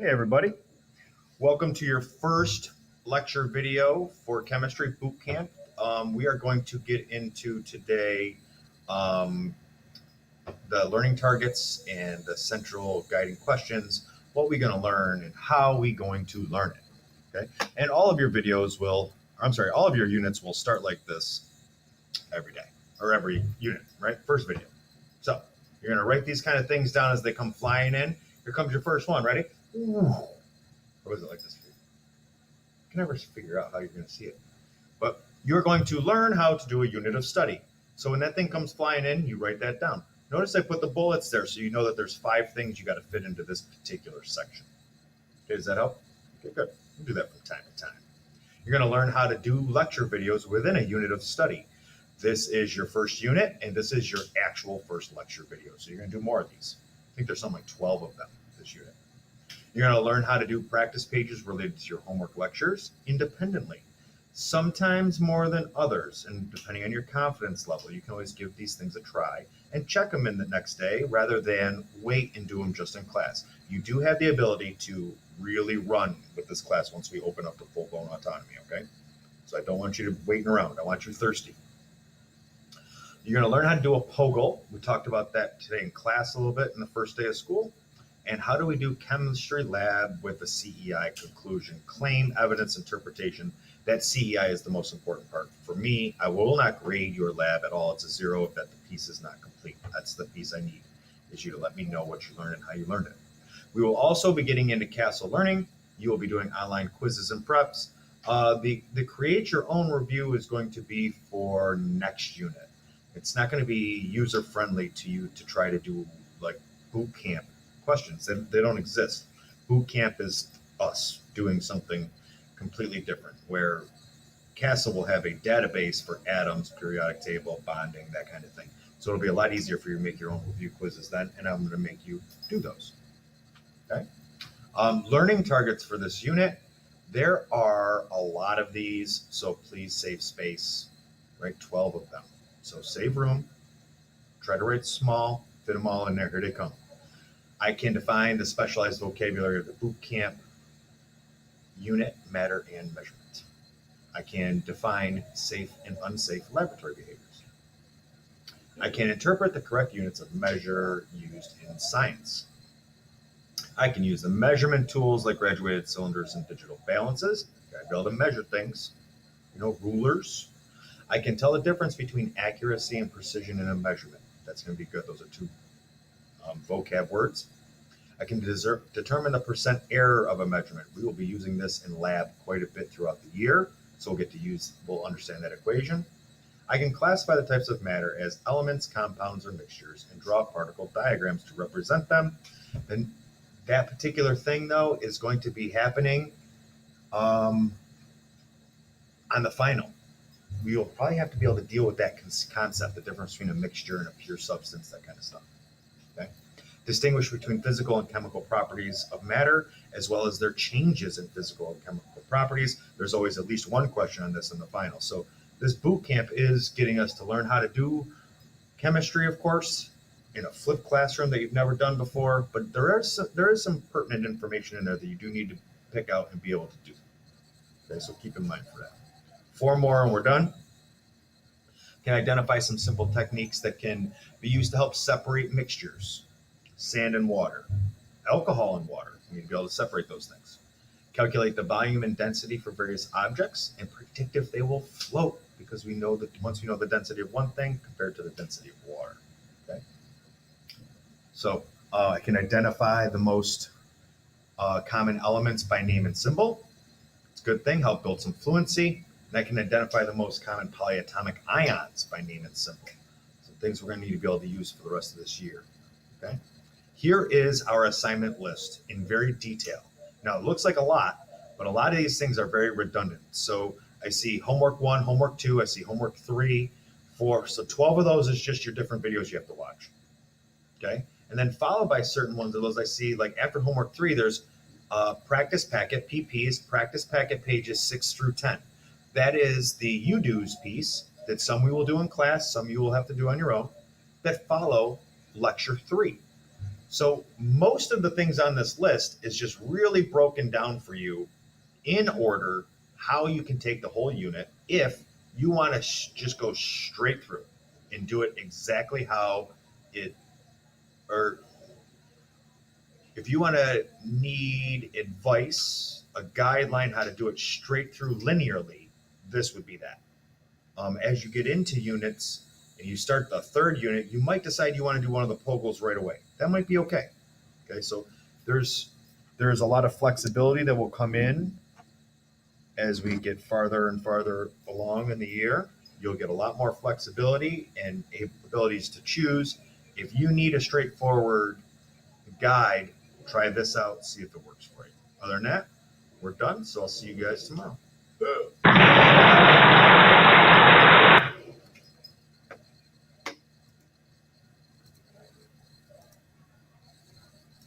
Hey everybody, welcome to your first lecture video for Chemistry Boot Camp. We are going to get into today um, the learning targets and the central guiding questions, what we're going to learn and how we're going to learn it. Okay, and all of your videos will, all of your units will start like this every day or every unit, right? First video. So you're going to write these kind of things down as they come flying in. Here comes your first one. Ready? Ooh. Or was it like this? You can never figure out how you're going to see it. But you're going to learn how to do a unit of study. So when that thing comes flying in, you write that down. Notice I put the bullets there so you know that there's 5 things you got to fit into this particular section. Okay, does that help? Okay, good. We'll do that from time to time. You're going to learn how to do lecture videos within a unit of study. This is your first unit, and this is your actual first lecture video. So you're going to do more of these. I think there's something like 12 of them this unit. You're going to learn how to do practice pages related to your homework lectures independently, sometimes more than others, and depending on your confidence level, you can always give these things a try and check them in the next day rather than wait and do them just in class. You do have the ability to really run with this class once we open up to full-blown autonomy, okay? So I don't want you to waiting around. I want you thirsty. You're going to learn how to do a POGIL. We talked about that today in class a little bit in the first day of school. And how do we do chemistry lab with a CEI conclusion, claim, evidence, interpretation? That CEI is the most important part. For me, I will not grade your lab at all. It's a 0 if that the piece is not complete. That's the piece I need, is you to let me know what you learned and how you learned it. We will also be getting into CASEL learning. You will be doing online quizzes and preps. The create your own review is going to be for next unit. It's not going to be user-friendly to you to try to do like boot camp questions. They don't exist. Boot camp is us doing something completely different, where CASEL will have a database for atoms, periodic table, bonding, that kind of thing. So it'll be a lot easier for you to make your own review quizzes then, and I'm going to make you do those. Okay. Learning targets for this unit. There are a lot of these, so please save space. Write 12 of them. So save room. Try to write small. Fit them all in there. Here they come. I can define the specialized vocabulary of the boot camp unit, matter, and measurement. I can define safe and unsafe laboratory behaviors. I can interpret the correct units of measure used in science. I can use the measurement tools like graduated cylinders and digital balances. I'd be able to measure things, rulers. I can tell the difference between accuracy and precision in a measurement. That's going to be good. Those are 2 vocab words. I can determine the percent error of a measurement. We will be using this in lab quite a bit throughout the year, so we'll understand that equation. I can classify the types of matter as elements, compounds, or mixtures and draw particle diagrams to represent them. Then that particular thing, though, is going to be happening on the final. We will probably have to be able to deal with that concept, the difference between a mixture and a pure substance, that kind of stuff. Okay. Distinguish between physical and chemical properties of matter, as well as their changes in physical and chemical properties. There's always at least one question on this in the final. So this boot camp is getting us to learn how to do chemistry, of course, in a flipped classroom that you've never done before. But there is some pertinent information in there that you do need to pick out and be able to do. Okay, so keep in mind for that. 4 more and we're done. Can identify some simple techniques that can be used to help separate mixtures. Sand and water, alcohol and water. We need to be able to separate those things. Calculate the volume and density for various objects and predict if they will float, because we know that once we know the density of one thing compared to the density of water. Okay. So I can identify the most common elements by name and symbol. It's a good thing. Help build some fluency. And I can identify the most common polyatomic ions by name and symbol. Some things we're going to need to be able to use for the rest of this year. Okay. Here is our assignment list in very detail. Now, it looks like a lot, but a lot of these things are very redundant. So I see homework 1, homework 2, I see homework 3, 4. So 12 of those is just your different videos you have to watch. Okay. And then followed by certain ones of those I see, like after homework 3, there's practice packet, PPs, practice packet pages 6 through 10. That is the you-dos piece that some we will do in class, some you will have to do on your own, that follow lecture 3. So most of the things on this list is just really broken down for you in order how you can take the whole unit if you want to just go straight through and do it exactly how it, or if you want to need advice, a guideline how to do it straight through linearly, this would be that. As you get into units and you start the third unit, you might decide you want to do one of the pogles right away. That might be okay. Okay, so there's a lot of flexibility that will come in as we get farther and farther along in the year. You'll get a lot more flexibility and abilities to choose. If you need a straightforward guide, try this out, see if it works for you. Other than that, we're done. So I'll see you guys tomorrow.